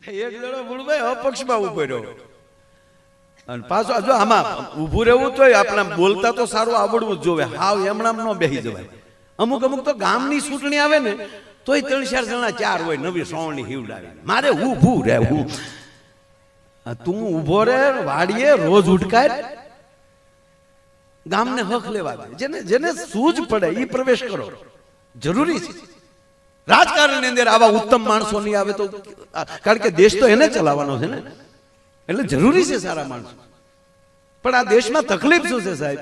એક જણો મૂળભાઈ અપક્ષમાં ઉભો રહ્યો અને પાછો જો આમાં ઊભું રહેવું તો આપણે બોલતા તો સારું આવડવું જ જોવે. હાવ એમણામ ન બેસી જવાય. અમુક અમુક તો ગામની ચૂંટણી આવે ને તોય 3-4 જણા 4 હોય નવી સોવણી હિવડાવી. મારે ઊભું રહેવું. તું ઊભો રે વાડીએ રોજ ઉઠકાય ગામને હક લેવા દે. જેને જેને સૂઝ પડે એ પ્રવેશ કરો. જરૂરી છે. રાજકારણની અંદર આવા ઉત્તમ માણસો નહીં આવે તો, કારણ કે દેશ તો એને ચલાવવાનો છે ને, એટલે જરૂરી છે સારા માણસો. પણ આ દેશમાં તકલીફ શું છે સાહેબ,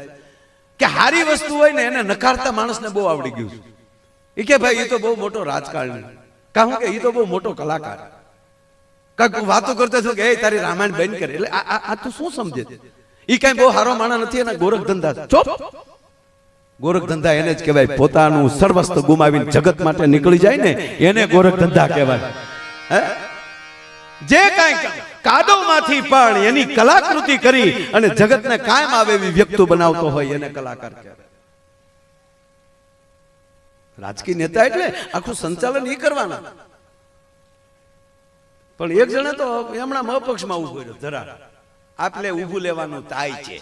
કે હારી વસ્તુ હોય ને એને નકારતા માણસને બહુ આવડી ગયું છે. એ કે ભાઈ એ તો બહુ મોટો રાજકારણી, કહું કે એ તો બહુ મોટો કલાકાર. કાંઈક વાતો કરતો છું કે એ તારી રામાયણ બંધ કરે. એટલે આ તું શું સમજે? એ કઈ બહુ સારો માણસ નથી. એના ગોરખ ધંધા. ચોપ. ગોરખ ધંધા એને જ કહેવાય. પોતાનું સર્વસ્વ ગુમાવીને જગત માટે નીકળી જાય ને એને ગોરખ ધંધા કહેવાય. જે કાંઈ કાદવમાંથી પણ એની કલાકૃતિ કરી અને જગતને કાયમ આવે એવી વ્યક્તિ બનાવતો હોય એને કલાકાર કહેવાય. રાજકીય નેતા એટલે આખું સંચાલન એ કરવાના. પણ એક જણે તો એમણા અપક્ષમાં ઉભો રહ્યો. જરા આપણે ઊભું લેવાનું તાય છે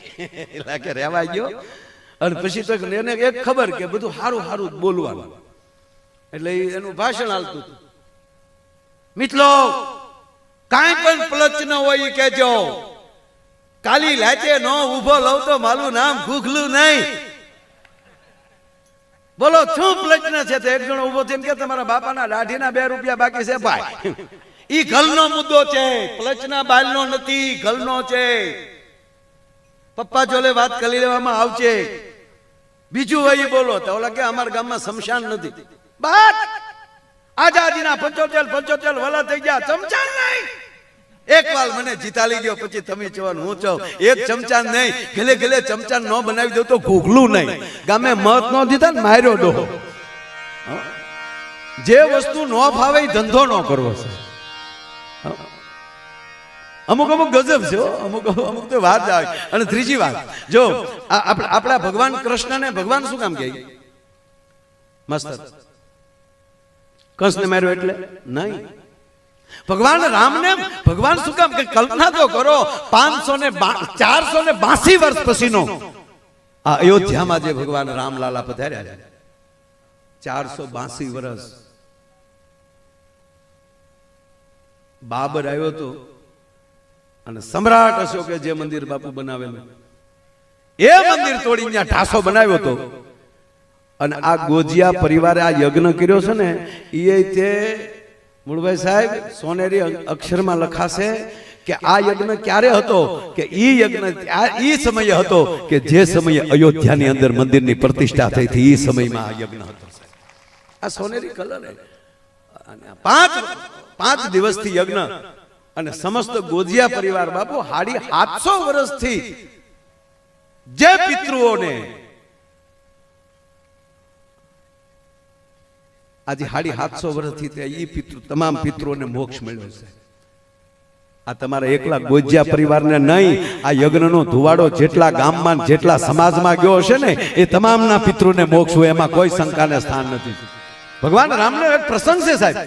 એટલે કે રહેવા ગયો. અને પછી તો એને એક ખબર કે બધું સારું સારું બોલવાનું, એટલે એનું ભાષણ હાલતું હતું. મિત્રો કાંઈ પણ પલચ ન હોય એ કહેજો. કાલી લાચે નો ઉભો લઉં તો મારું નામ ગુગલું નહીં. બોલો શું પલચન છે? તો એક જણો ઉભો થઈને કે તમારા બાપાના દાઢીના 2 રૂપિયા બાકી છે ભાઈ. ઈ ગલનો મુદ્દો છે, પલચના બાલનો નથી, ગલનો છે. પપ્પા જોડે વાત કરી લેવામાં આવશે. બીજું હોય બોલો તો ઓલા કે અમારા ગામમાં શમશાન નથી. બાત આઝાદીના 75 વલા થઈ ગયા, ચમચાન નહીં. એક વાર મને જીતાલી ગયો પછી તમે ચવાનું હું ચાવ. એક ચમચાન નહીં, ગલે ગલે ચમચાન ન બનાવી દો તો ઘૂઘલું નહીં. ગામે મત ન દીધા ને માર્યો ડોહો. જે વસ્તુ ન ભાવે ધંધો ન કરવો છે. અમુક અમુક ગજબ છે. અમુક અમુક તો વાત આવે. અને ત્રીજી વાત જો આપણા ભગવાન કૃષ્ણને ભગવાન શું કામ કહે? મસ્ત કંસને માર્યો એટલે નહીં. ભગવાન રામને ભગવાન શું કામ કે? કલ્પના તો કરો 482 વર્ષ પછીનો આ અયોધ્યામાં જે ભગવાન રામલાલા પધાર્યા છે. 482 વર્ષ બાબર આવ્યો તો અને સમ્રાટ અશોકે જે મંદિર બાપુ બનાવેલું એ મંદિર તોડીને ત્યાં ઢાસો બનાવ્યો હતો. અને આ ગોજિયા પરિવારે આ યજ્ઞ કર્યો છે ને એ તે મૂળભાઈ સાહેબ સોનેરી અક્ષરમાં લખાશે કે આ યજ્ઞ ક્યારે હતો? કે ઈ યજ્ઞ ઈ સમયે હતો કે જે સમયે અયોધ્યાની અંદર મંદિરની પ્રતિષ્ઠા થઈ હતી. ઈ સમયમાં આ યજ્ઞ હતો. આ સોનેરી કલર 5 દિવસથી યજ્ઞ. અને સમસ્ત ગોજિયા પરિવાર બાપુ 750 વર્ષથી જે પિતૃઓને આજે 750 વર્ષથી તમામ પિતૃઓને મોક્ષ મળ્યો છે. આ તમારા એકલા ગોજિયા પરિવારને નહીં, આ યજ્ઞનો ધુવાડો જેટલા ગામમાં જેટલા સમાજમાં ગયો હશે ને એ તમામના પિતૃને મોક્ષ હોય એમાં કોઈ શંકાને સ્થાન નથી. ભગવાન રામનો એક પ્રસંગ છે સાહેબ.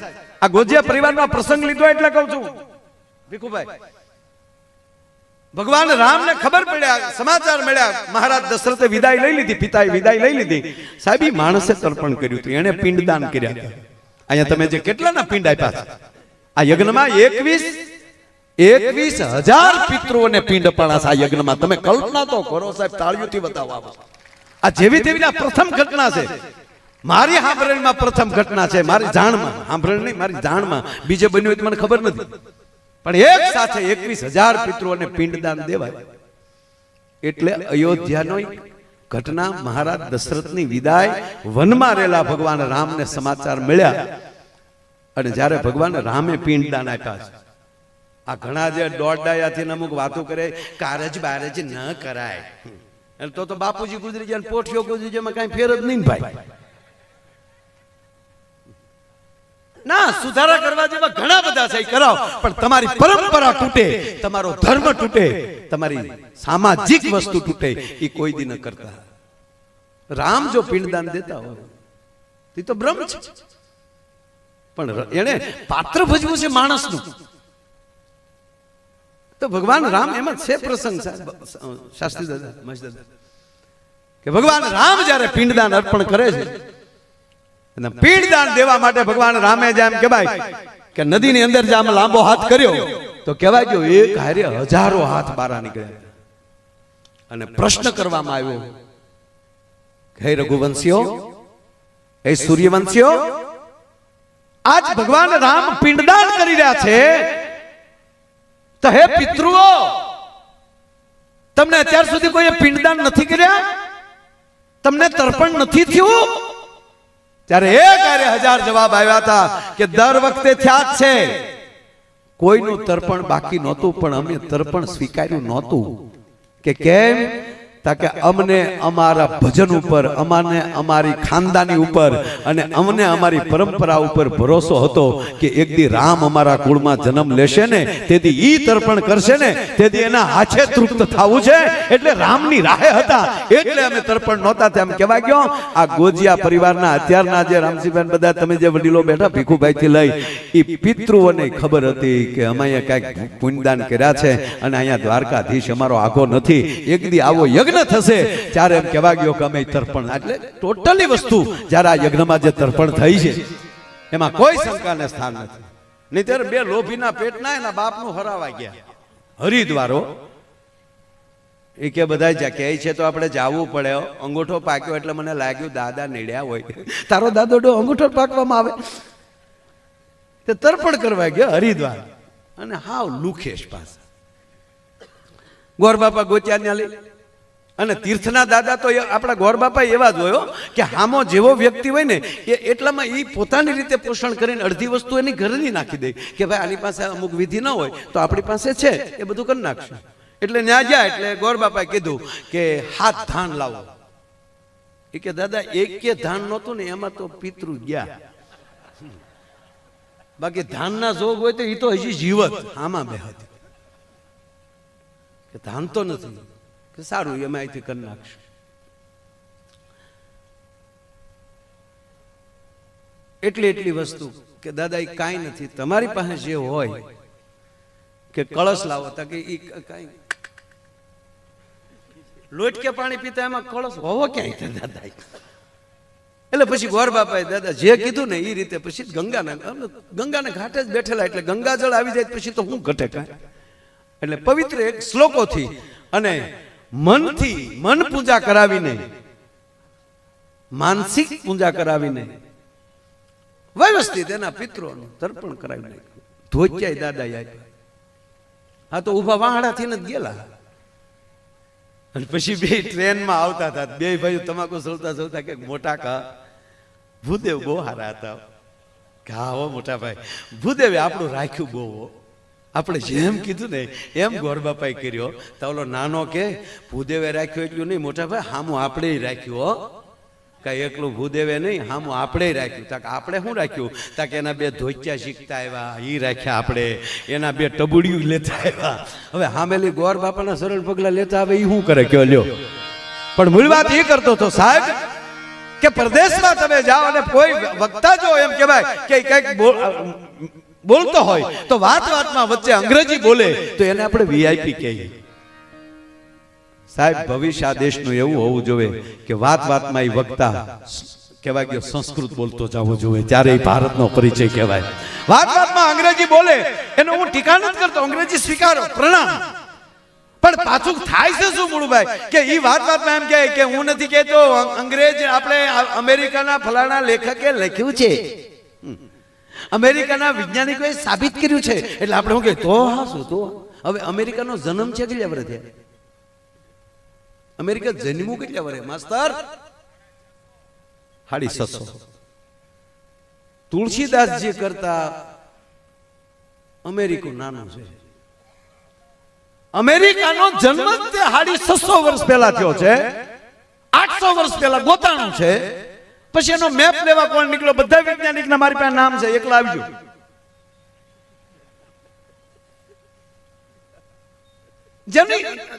આ ગોજિયા પરિવારનો પ્રસંગ લીધો એટલે કહું છું ભીખુભાઈ. ભગવાન રામને ખબર પડ્યા, સમાચાર મળ્યા, મહારાજ દશરથે વિદાય લઈ લીધી, પિતાએ વિદાય લઈ લીધી. સાહેબ ઈ માણસે તર્પણ કર્યું હતું, એને પિંડદાન કર્યા હતા. અહીંયા તમે જે કેટલાના પિંડ આપ્યા છે આ યજ્ઞમાં 21,000 પિતૃઓને પિંડ અપાણા છે આ યજ્ઞમાં. તમે કલ્પના તો કરો સાહેબ, તાળીઓથી બતાવવા. આ જેવી તેવી પ્રથમ ઘટના છે. મારી સાંભળણીમાં પ્રથમ ઘટના છે. મારી જાણમાં સાંભળણી નહીં, મારી જાણમાં. બીજે બન્યું હોય તો મને ખબર નથી. પણ એક સાથે 21,000 પિતૃઓને પિંડદાન દેવાય એટલે અયોધ્યાનો ઘટના. મહારાજ દશરથની વિદાય, વનમાં રહેલા ભગવાન રામને સમાચાર મળ્યા અને જ્યારે ભગવાન રામે પિંડદાન આપ્યા છે. આ ઘણા જે દોડાયાથી અમુક વાતો કરે કારજ બારજ ન કરાય એટલે તો બાપુજી ગુજરી ગયા, પોઠિયો ગુજરી ગયા, કઈ ફેર જ નહીં ભાઈ. ના, સુધારા કરવા જેવા ઘણા બધા છે, કરાવો. પણ તમારી પરંપરા તૂટે, તમારો ધર્મ તૂટે, તમારી સામાજિક વસ્તુ તૂટે એ કોઈ દી ન કરતા. રામ જો પિંડદાન દેતા હોય એ તો બ્રહ્મ છે. પણ એને પાત્ર ભજવું છે માણસનું. તો ભગવાન રામ એમાં છે પ્રસંગ શાસ્ત્રી દાદા મહેશ દાદા કે ભગવાન રામ જ્યારે પિંડદાન અર્પણ કરે છે અને પિંડદાન દેવા માટે ભગવાન રામે જેમ કહેવાય કે નદીની અંદર જે આમ લાંબો હાથ કર્યો તો કહેવાય કે એક હારે હજારો હાથ બહાર નીકળ્યા અને પ્રશ્ન કરવામાં આવ્યો, હે રઘુવંશીઓ, હે સૂર્યવંશીઓ, આજ ભગવાન રામ પિંડદાન કરી રહ્યા છે તો હે પિતૃઓ, તમને અત્યાર સુધી કોઈ પિંડદાન નથી કર્યા? તમને તર્પણ નથી થયું? ત્યારે એક હારે હજાર જવાબ આવ્યા હતા કે દર વખતે થયા જ છે, કોઈનું તર્પણ બાકી નહોતું, પણ અમે તર્પણ સ્વીકાર્યું નહોતું. કે કેમ? તાકે અમને અમારા ભજન ઉપર, અમને અમારી ખાનદાની ઉપર અને અમને અમારી પરંપરા ઉપર ભરોસો હતો કે એક દી રામ અમારા કુળમાં જન્મ લેશે ને તેથી ઈ તર્પણ કરશે ને તેથી એના હાથે તૃપ્ત થવું છે, એટલે રામની રાહે હતા, એટલે અમે તર્પણ નહોતા. તેમ કહેવાય ગયો આ ગોજિયા પરિવારના અત્યારના જે રામસિંહભાઈ બધા તમે જે વડીલો બેઠા ભીખુભાઈ થી લઈ એ પિતૃઓને ખબર હતી કે અમે અહીંયા કઈક પુણ્યદાન કર્યા છે અને અહીંયા દ્વારકાધીશ અમારો આગો નથી, એક દી આવો યજ્ઞ થશે ત્યારે એમ કહેવા ગયો કે અમે તર્પણ, એટલે ટોટલી વસ્તુ જ્યારે આ યજ્ઞમાં જે તર્પણ થઈ છે એમાં કોઈ શંકાને સ્થાન નથી. નહીંતર બે લોભીના પેટના એના બાપનું હરાવા ગયા હરિદ્વારો એ કે બધા જ કહે છે તો આપણે જાવું પડે. અંગૂઠો પાક્યો એટલે મને લાગ્યું દાદા નીડ્યા હોય, તારો દાદો અંગૂઠો પાકવામાં આવે તે તર્પણ કરવા ગયો હરિદ્વાર અને હાવ લુખેશ પાસે ગોર બાપા ગોત્યા લઈ. અને તીર્થના દાદા તો આપણા ગોર બાપા એવા જ હોય કે હામો જેવો વ્યક્તિ હોય ને એ એટલામાં એ પોતાની રીતે પોષણ કરીને અડધી વસ્તુ એની ઘરની નાખી દે કે ભાઈ આની પાસે અમુક વિધિ ન હોય તો આપણી પાસે છે એ બધું કરી નાખશું. એટલે ત્યાં ગયા એટલે ગોર બાપાએ કીધું કે હાથ ધાન લાવો. એ કે દાદા એક કે ધાન નહોતું ને એમાં તો પિતૃ ગયા, બાકી ધાનના જોગ હોય તો એ તો હજી જીવત આમાં બે હતી કે ધાન તો નથી કે સારું એમાં અહીંથી કરી નાખશું. એટલી વસ્તુ કે દાદા એ કાંઈ નથી, તમારી પાસે જે હોય કે કળશ લાવો તા કે ઈ કાંઈ લોટ કે પાણી પીતા એમાં કળશ હોવો ક્યાંય દાદા. એટલે પછી ગોર બાપાએ દાદા જે કીધું ને એ રીતે પછી ગંગાના ઘાટે જ બેઠેલા એટલે ગંગાજળ આવી જાય પછી તો હું ઘટે કાંઈ. એટલે પવિત્ર એક શ્લોકોથી અને મનથી મન પૂજા કરાવીને માનસિક પૂજા કરાવીને વ્યવસ્થિત એના પિતૃઓનું તર્પણ કરાવી નાખ્યું. ધોત્યાય દાદા આપ્યા. હા તો ઉભા વાહડાથી જ ગયેલા. અને પછી બે ટ્રેનમાં આવતા હતા, બે ભાઈઓ તમાકુ સળતા સળતા કે મોટા કા ભૂદેવ બહુ હારા હતા કે હા હો મોટા ભાઈ ભૂદેવે આપણું રાખ્યું બહુ, આપણે જેમ કીધું ને એમ ગોર બાપાએ કર્યો. તો ઓલો નાનો કે ભૂદેવે રાખ્યું એટલું નહીં મોટા ભાઈ હામું આપણે રાખ્યું હો, કઈ એકલું ભૂદેવે નહીં હામું આપણે રાખ્યું. તાકે આપણે શું રાખ્યું? તાકે એના બે ધોત્યા શીખતા આવ્યા એ રાખ્યા આપણે, એના બે ટબુડિયું લેતા આવ્યા. હવે હામેલી ગોર બાપાના સરળ પગલા લેતા આવે એ શું કરે કયો લ્યો. પણ મૂળ વાત એ કરતો હતો સાહેબ કે પ્રદેશમાં તમે જાઓ અને કોઈ વક્તા જો એમ કહેવાય કે કઈક બોલતો હોય તો વાતમાં વચ્ચે અંગ્રેજી બોલે તો એને આપણે વીઆઈપી કહીએ. સાહેબ ભવિષ્ય આ દેશનું એવું હોવું જોઈએ કે વાતમાં એ વક્તા કહેવાય કે સંસ્કૃત બોલતો જવો જોઈએ, ત્યારે એ ભારતનો પરિચય કહેવાય. વાતમાં અંગ્રેજી બોલે એનો હું ટીકા નથી કરતો, અંગ્રેજી સ્વીકારો પ્રણામ, પણ પાછું થાય છે શું મૂળભાઈ કે એ વાતમાં એમ કહે કે હું નથી કહેતો અંગ્રેજ આપણે અમેરિકાના ફલાણા લેખકે લખ્યું છે, અમેરિકાના વૈજ્ઞાનિકોએ સાબિત કર્યું છે, એટલે આપણે શું કહે તો હા શું તો. હવે અમેરિકાનો જન્મ છે કેટલા વર્ષ થયા? અમેરિકા જન્મ્યું કેટલા વર્ષે માસ્તર? 650. તુલસીદાસજી કરતા અમેરિકું નાનું છે. અમેરિકાનો જન્મ જ 650 વર્ષ પહેલા થયો છે, 800 વર્ષ પહેલા ગોતાણું છે. પછી એનો મેપ લેવા કોણ નીકળ્યો? બધા વૈજ્ઞાનિક ના મારી પાસે નામ છે, એકલા આવજો.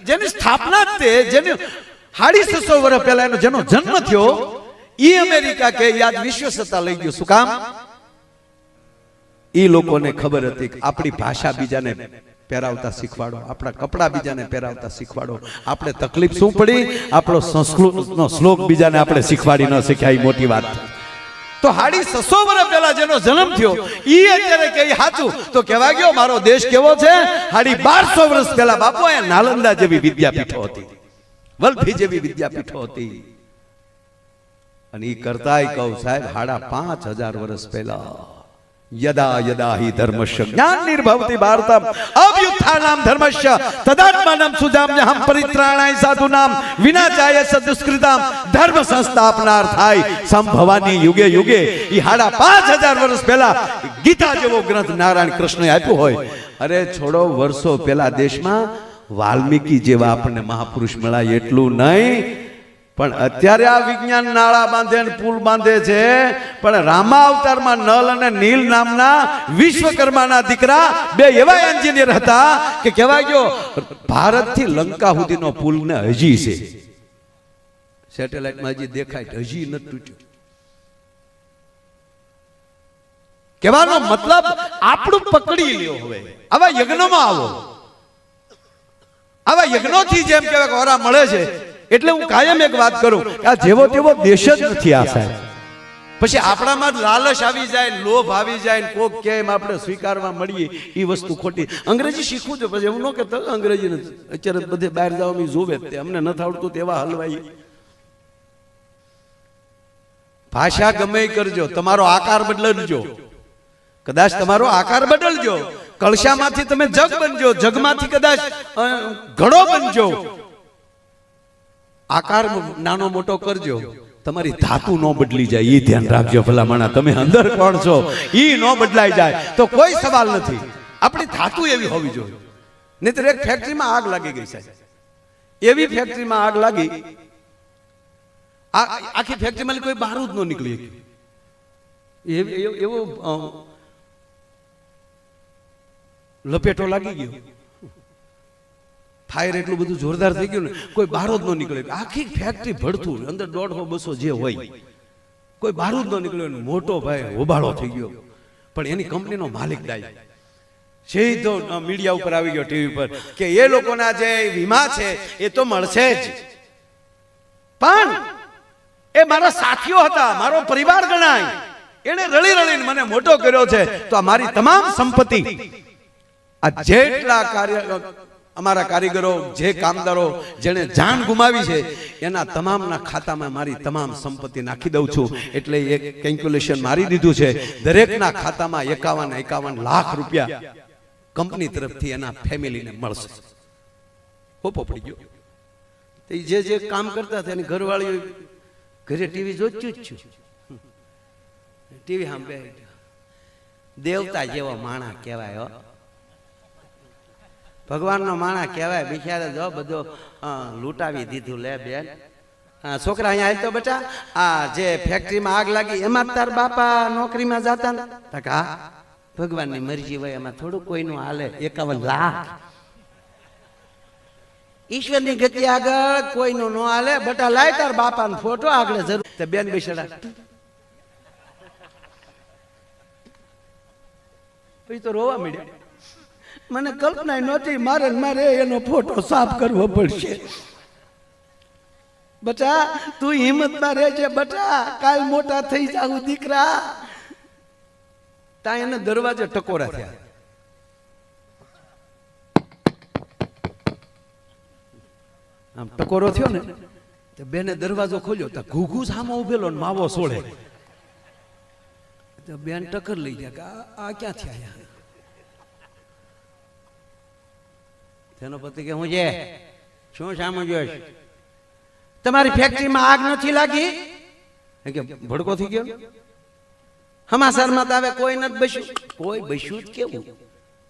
જેની સ્થાપના તે જેની 650 વર્ષ પહેલા એનો જેનો જન્મ થયો એ અમેરિકા કે યાદ વિશ્વ સત્તા લઈ ગયો. શું કામ? એ લોકોને ખબર હતી કે આપણી ભાષા બીજાને પહેરાવતા શીખવાડો, આપણા કપડા બીજાને પહેરાવતા શીખવાડો. આપણે તકલીફ શું પડી, આપણો સંસ્કૃતનો શ્લોક બીજાને આપણે શીખવાડી ન શીખ્યા, એ મોટી વાત. તો 650 વર્ષ પહેલા જેનો જન્મ થયો ઈ અત્યારે કે સાચું તો કહેવા ગયો મારો દેશ કેવો છે. 1250 વર્ષ પહેલા બાપુ અહીંયા નાલંદા જેવી વિદ્યાપીઠો હતી, વલભી જેવી વિદ્યાપીઠો હતી. અને ઈ કરતાય કહું સાહેબ 5500 વર્ષ પહેલા યદા યદા હિ ધર્મસ્ય જ્ઞાન નિર્ભવતિ ભારતમ અવ્યુત્થાનામ ધર્મસ્ય તદાત્માનમ સુજામ્યહમ પરિત્રાણાય સાધુનામ વિનાચાય સદુષ્કૃતામ ધર્મ સંસ્થાપનાર્થાય સંભવાની યુગે યુગે. ઈ 5500 વર્ષ પહેલા ગીતા જેવો ગ્રંથ નારાયણ કૃષ્ણએ આપ્યો હોય. અરે છોડો, વર્ષો પહેલા દેશમાં વાલ્મીકી જેવા આપણને મહાપુરુષ મળ્યા એટલું નહીં, પણ અત્યારે આ વિજ્ઞાન નાળા બાંધે અને પુલ બાંધે છે. પણ રામા અવતારમાં નલ અને નીલ નામના વિશ્વકર્માના દીકરા બે એવા એન્જિનિયર હતા કે કહેવાય ગયો ભારતથી લંકા સુધીનો પુલ ને હજી છે, સેટેલાઇટમાં હજી દેખાય, હજી નથી તૂટ્યો. કહેવાનો મતલબ આપણું પકડી લ્યો. હવે આવા યજ્ઞમાં આવો, આવા યજ્ઞોથી જેમ કહેવાય ઓરા મળે છે. એટલે હું કાયમ એક વાત કરું કે આ જેવો તેવો દેશ જ નથી આ સાહેબ. પછી આપણામાં લાલચ આવી જાય, લોભ આવી જાય, કોક કેમ આપણે સ્વીકારવા મળીએ એ વસ્તુ ખોટી. અંગ્રેજી શીખવું છે પછી એવું ન કે અંગ્રેજી નથી, અત્યારે બધે બહાર જવા જોવે તે અમને નથી આવડતું તેવા હલવાઈ. ભાષા ગમે કરજો, તમારો આકાર બદલજો, કદાચ તમારો આકાર બદલજો. કળશામાંથી તમે જગ બનજો, જગમાંથી કદાચ ઘડો બનજો. આકાર નાનો મોટો કરજો, તમારી ધાતુ ન બદલી જાય એ ધ્યાન રાખજો. ભલા માણા, તમે અંદર કોણ છો એ ન બદલાઈ જાય તો કોઈ સવાલ નથી. આપણી ધાતુ એવી હોવી જોઈએ. નહીતર એક ફેક્ટરીમાં આગ લાગી ગઈ સાહેબ, એવી ફેક્ટરીમાં આગ લાગી, આખી ફેક્ટરીમાં કોઈ બારૂદ ન નીકળી એવો લપેટો લાગી ગયો. ફાયર એટલું બધું જોરદાર થઈ ગયું ને કોઈ બારૂદ ન નીકળે. આખી ફેક્ટરી ભડથું, અંદર 150-200 જે હોય, કોઈ બારૂદ ન નીકળ્યો. મોટો ભાઈ હોબાળો થઈ ગયો. પણ એની કંપનીનો માલિક ડાય સીધો મીડિયા ઉપર આવી ગયો, ટીવી પર, કે એ લોકોના જે વીમા છે એ તો મળશે જ, પણ એ મારા સાથીઓ હતા, મારો પરિવાર ગણાય, એને રળી રળીને મને મોટો કર્યો છે. તો આ મારી તમામ સંપત્તિ, આ જેટલા કાર્ય અમારા કારીગરો, જે કામદારો જેને જાન ગુમાવી છે એના તમામના ખાતામાં મારી તમામ સંપત્તિ નાખી દઉં છું. એટલે એક કેલ્ક્યુલેશન મારી દીધું છે, દરેકના ખાતામાં 51 લાખ રૂપિયા કંપની તરફથી એના ફેમિલીને મળશે. હોપો પડી ગયો. જે જે કામ કરતા હતા એની ઘરવાળી ઘરે ટીવી જોચ્યું જ છું, ટીવી સામે દેવતા જેવો માણા કહેવાય, ભગવાનનો માણા કહેવાય. બિચારે જો બધો લૂંટાવી દીધું. લે બેન, છોકરા અહીંયા આવી તો બેટા, આ જે ફેક્ટરીમાં આગ લાગી એમાં તાર બાપા નોકરીમાં જતા ને? હા, ભગવાનની મરજી હોય, એમાં થોડું કોઈનું હાલે. 51 લાખ ઈશ્વરની ગતિ આગળ કોઈનું ન હાલે. બટા લાય તાર બાપાનો ફોટો આગળ જરૂર. તે બેન બેસડા પછી તો રોવા મળ્યા. મને કલ્પના નહોતી, મારે એનો ફોટો સાફ કરવો પડશે. બટા તું હિંમતમાં રહેજે બટા, કાલ મોટા થઈ જાવ દીકરા. ત્યાં એને દરવાજે ટકોરા થયા. આમ ટકોરો થયો ને તો બેને દરવાજો ખોલ્યો તો ઘૂઘુ સામો ઉભેલો ને માવો સોળે. તો બેન ટક્કર લઈ ગયા કે આ ક્યાંથી આવ્યા? તેનો પતિ કે હું છે શું સામે જોઈશ? તમારી ફેક્ટરીમાં આગ નથી લાગી? કે ભડકો થઈ ગયો. સમાચારમાં તો આવે કોઈ નથી બસ્યું. કોઈ બસ્યું જ કેવું?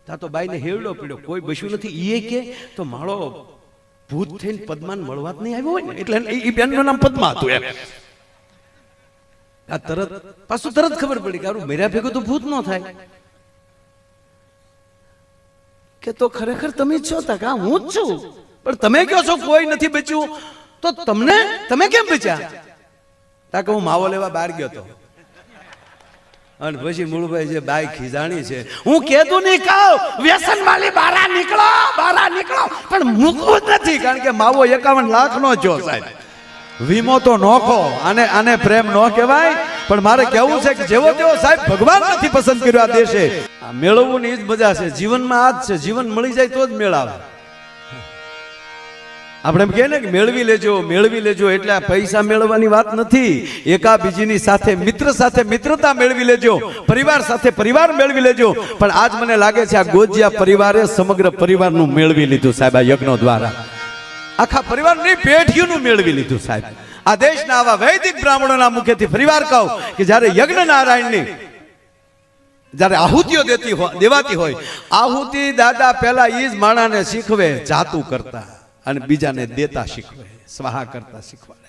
તા તો બાઈને હેવડો પીડ્યો, કોઈ બસ્યું નથી. એ કે તો માળો ભૂત થઈને પદ્માન મળવા જ નહીં આવ્યો હોય ને, એટલે એ બેનનું નામ પદ્મા હતું એમ. આ તરત ખબર પડી કે મેરા ભેગું તો ભૂત ન થાય. કે તો ખરેખર તમે જ છો? તા હું જ છું. પણ તમે કહો છો કોઈ નથી બચ્યું, તો તમે કેમ બચ્યા? તા કે હું માવો લેવા બહાર ગયો હતો. અને પછી મૂળભાઈ જે બાઈ ખીજાણી છે, હું કેતું નહીં કહું વ્યસન વાળી બહાર નીકળો. નીકળો, પણ મૂકવું જ નથી, કારણ કે માવો 51 લાખ નો જો સાહેબ. વીમો તો નોખો, આને પ્રેમ નો કહેવાય. પણ મારે કહેવું છે કે જેવો તેવો સાહેબ ભગવાન નથી પસંદ કર્યો આ દેશે. આ મેળવવું ની જ મજા છે જીવનમાં. આ જ છે, જીવન મળી જાય તો જ મેળાવે. આપણે એમ કહે ને કે મેળવી લેજો, એટલે આ પૈસા મેળવવાની વાત નથી. એકાબીજીની સાથે મિત્રતા મેળવી લેજો, પરિવાર સાથે પરિવાર મેળવી લેજો. પણ આજ મને લાગે છે આ ગોજિયા પરિવારે સમગ્ર પરિવારનું મેળવી લીધું સાહેબ. આ યજ્ઞો દ્વારા આખા પરિવારની પેઢીઓનું મેળવી લીધું સાહેબ. આ દેશના આવા વૈદિક બ્રાહ્મણોના મુખેથી પરિવાર કહું કે જ્યારે યજ્ઞ નારાયણની જ્યારે આહુતિઓ દેવાતી હોય, આહુતિ દાદા પહેલા ઈ જ માણાને શીખવે જાતું કરતા, અને બીજાને દેતા શીખવે, સ્વાહા કરતા શીખવા.